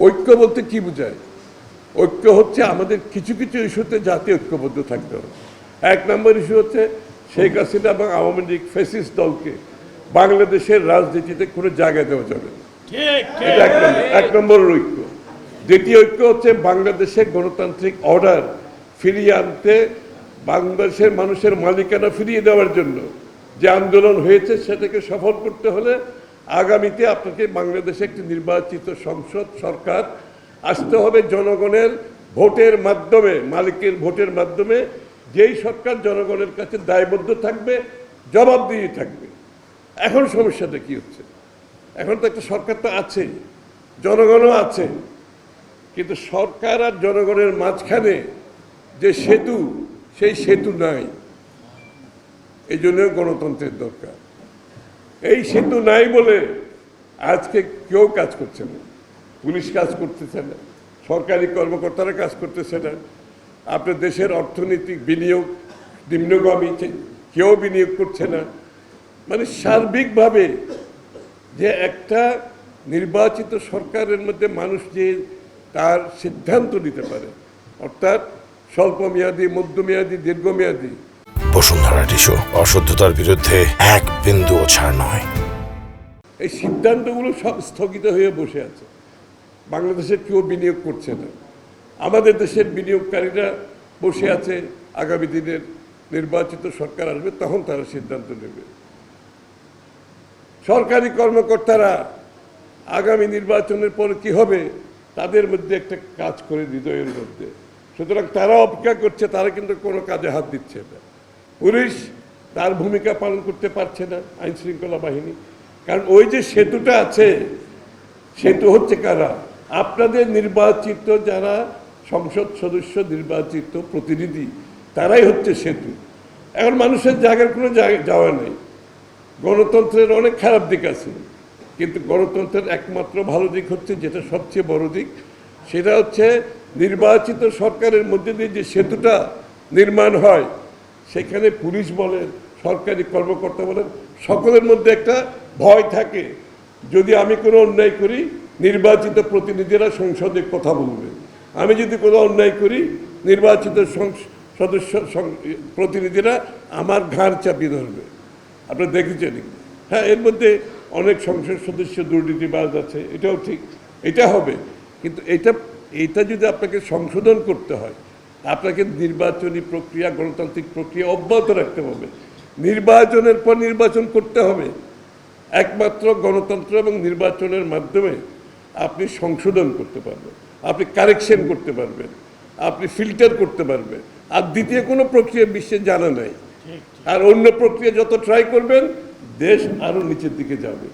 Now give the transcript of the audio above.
ঐক্য বলতে কি বোঝায়? ঐক্য হচ্ছে আমাদের কিছু কিছু ইস্যুতে জাতীয় ঐক্যবদ্ধ থাকতে হবে। 1 নম্বর ইস্যু হচ্ছে শেখ হাসিনা এবং আওয়ামী লীগ ফ্যাসিস্ট দলকে বাংলাদেশের রাজনীতিতে কোনো জায়গা দেওয়া যাবে না, এটা 1 নম্বরের ঐক্য। দ্বিতীয় ঐক্য হচ্ছে বাংলাদেশের গণতান্ত্রিক অর্ডার ফিরিয়ে আনতে, বাংলাদেশের মানুষের মালিকানা ফিরিয়ে দেওয়ার জন্য যে আন্দোলন হয়েছে সেটাকে সফল করতে হলে আগামীতে আপনাকে বাংলাদেশে একটি নির্বাচিত সংসদ সরকার আসতে হবে জনগণের ভোটের মাধ্যমে, মালিকের ভোটের মাধ্যমে, যেই সরকার জনগণের কাছে দায়বদ্ধ থাকবে, জবাবদিহি থাকবে। এখন সমস্যাটা কি হচ্ছে? এখন তো একটা সরকার তো আছে, জনগণও আছে, কিন্তু সরকার আর জনগণের মাঝখানে যে সেতু, সেই সেতু নাই। এই জন্য গণতন্ত্রের দরকার। এই সেতু নাই বলে আজকে কেউ কাজ করছে না, পুলিশ কাজ করতেছে না, সরকারি কর্মকর্তারা কাজ করতেছে না, আপনার দেশের অর্থনৈতিক বিনিয়োগ নিম্নগামী, কেউ বিনিয়োগ করছে না। মানে সার্বিকভাবে যে একটা নির্বাচিত সরকারের মধ্যে মানুষ যে তার সিদ্ধান্ত নিতে পারে, অর্থাৎ স্বল্পমেয়াদী, মধ্যমেয়াদী, দীর্ঘমেয়াদী। বসুন্ধরা টিস্যু, অশুদ্ধতার বিরুদ্ধে এক বিন্দুও ছাড় নয়। এই সিদ্ধান্তগুলো সব স্থগিত হয়ে বসে আছে। বাংলাদেশের কেউ বিনিয়োগ করছে না। আমাদের দেশের বিনিয়োগকারীরা বসে আছে, আগামী দিনের নির্বাচিত সরকার আসবে তখন তারা সিদ্ধান্ত নেবে। সরকারি কর্মকর্তারা আগামী নির্বাচনের পর কি হবে তাদের মধ্যে একটা কাজ করে হৃদয়ের মধ্যে, সুতরাং তারা অপেক্ষা করছে, তারা কিন্তু কোনো কাজে হাত দিচ্ছে না। পুলিশ তার ভূমিকা পালন করতে পারছে না, আইন শৃঙ্খলা বাহিনী, কারণ ওই যে সেতুটা আছে, সেতু হচ্ছে কারা? আপনাদের নির্বাচিত যারা সংসদ সদস্য, নির্বাচিত প্রতিনিধি, তারাই হচ্ছে সেতু। এখন মানুষের জায়গার কোনো যাওয়া নেই। গণতন্ত্রের অনেক খারাপ দিক আছে, কিন্তু গণতন্ত্রের একমাত্র ভালো দিক হচ্ছে, যেটা সবচেয়ে বড় দিক, সেটা হচ্ছে নির্বাচিত সরকারের মধ্যে দিয়ে যে সেতুটা নির্মাণ হয়, সেখানে পুলিশ বলেন, সরকারি কর্মকর্তা বলেন, সকলের মধ্যে একটা ভয় থাকে, যদি আমি কোনো অন্যায় করি নির্বাচিত প্রতিনিধিরা সংসদে কথা বলবে, আমি যদি কোনো অন্যায় করি নির্বাচিত সদস্য প্রতিনিধিরা আমার ঘাড় চাপিয়ে ধরবে। আপনারা দেখেছেন? হ্যাঁ, এর মধ্যে অনেক সংসদ সদস্য দুর্নীতিবাজ আছে, এটাও ঠিক, এটা হবে, কিন্তু এটা যদি আপনাকে সংশোধন করতে হয়, আপনাকে নির্বাচনী প্রক্রিয়া, গণতান্ত্রিক প্রক্রিয়া অব্যাহত রাখতে হবে। নির্বাচনের পর নির্বাচন করতে হবে। একমাত্র গণতন্ত্র এবং নির্বাচনের মাধ্যমে আপনি সংশোধন করতে পারবেন, আপনি কারেকশন করতে পারবেন, আপনি ফিল্টার করতে পারবেন। আর দ্বিতীয় কোনো প্রক্রিয়া বিশ্বে জানা নাই। আর অন্য প্রক্রিয়া যত ট্রাই করবেন, দেশ আরও নিচের দিকে যাবে।